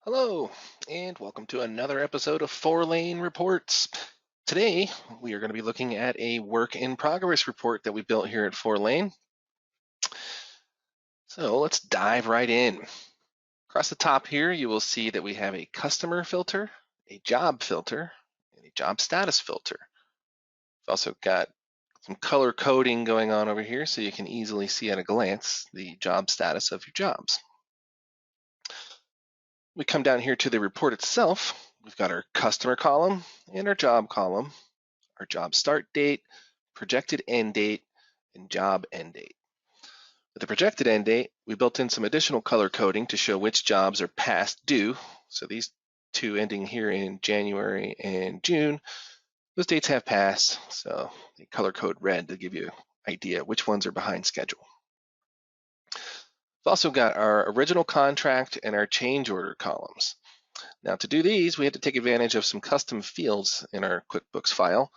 Hello, and welcome to another episode of Fourlane Reports. Today, we are going to be looking at a work in progress report that we built here at Fourlane. So let's dive right in. Across the top here, you will see that we have a customer filter, a job filter, and a job status filter. We've also got some color coding going on over here so you can easily see at a glance the job status of your jobs. We come down here to the report itself. We've got our customer column and our job column, our job start date, projected end date, and job end date. With the projected end date, we built in some additional color coding to show which jobs are past due. So these two ending here in January and June, those dates have passed. So the color code red to give you an idea which ones are behind schedule. We've also got our original contract and our change order columns. Now to do these, we had to take advantage of some custom fields in our QuickBooks file.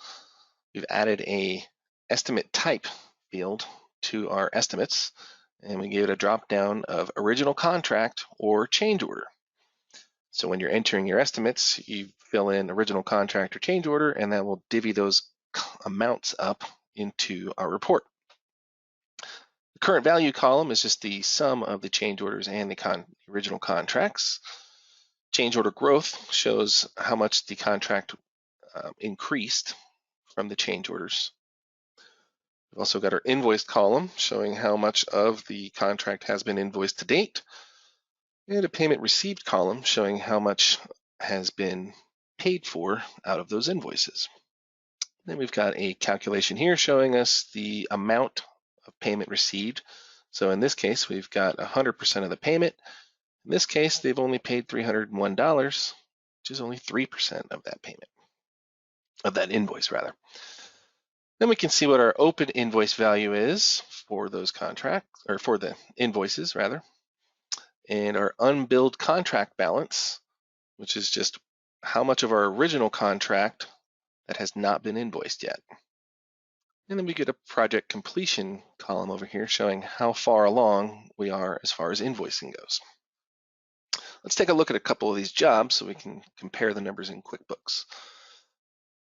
We've added a estimate type field to our estimates, and we gave it a drop down of original contract or change order. So when you're entering your estimates, you fill in original contract or change order, and that will divvy those amounts up into our report. The current value column is just the sum of the change orders and the original contracts. Change order growth shows how much the contract increased from the change orders. We've also got our invoice column showing how much of the contract has been invoiced to date, and a payment received column showing how much has been paid for out of those invoices. Then we've got a calculation here showing us the amount of payment received. So in this case, we've got 100% of the payment. In this case, they've only paid $301, which is only 3% of that payment, of that invoice rather. Then we can see what our open invoice value is for those contracts, or for the invoices rather, and our unbilled contract balance, which is just how much of our original contract that has not been invoiced yet. And then we get a project completion column over here showing how far along we are as far as invoicing goes. Let's take a look at a couple of these jobs so we can compare the numbers in QuickBooks.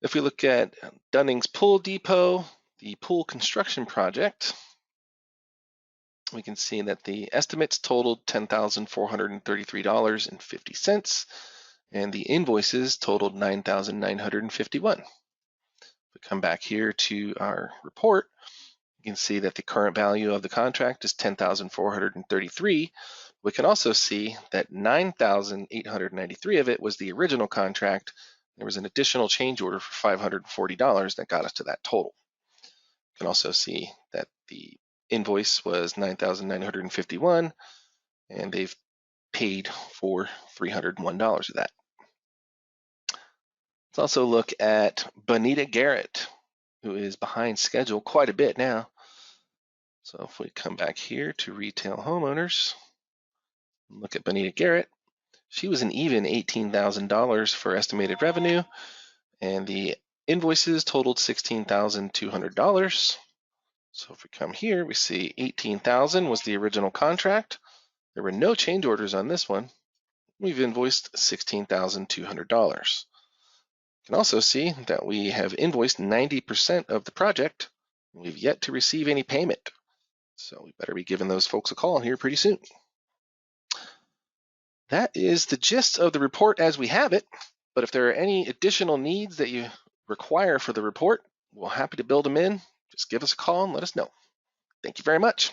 If we look at Dunning's Pool Depot, the pool construction project, we can see that the estimates totaled $10,433.50, and the invoices totaled $9,951. We come back here to our report, you can see that the current value of the contract is $10,433. We can also see that $9,893 of it was the original contract. There was an additional change order for $540 that got us to that total. You can also see that the invoice was $9,951, and they've paid for $301 of that. Let's also look at Bonita Garrett, who is behind schedule quite a bit now. So if we come back here to retail homeowners, look at Bonita Garrett, she was an even $18,000 for estimated revenue, and the invoices totaled $16,200. So if we come here, we see $18,000 was the original contract. There were no change orders on this one. We've invoiced $16,200. You can also see that we have invoiced 90% of the project, and we've yet to receive any payment. So we better be giving those folks a call here pretty soon. That is the gist of the report as we have it, but if there are any additional needs that you require for the report, we're happy to build them in. Just give us a call and let us know. Thank you very much.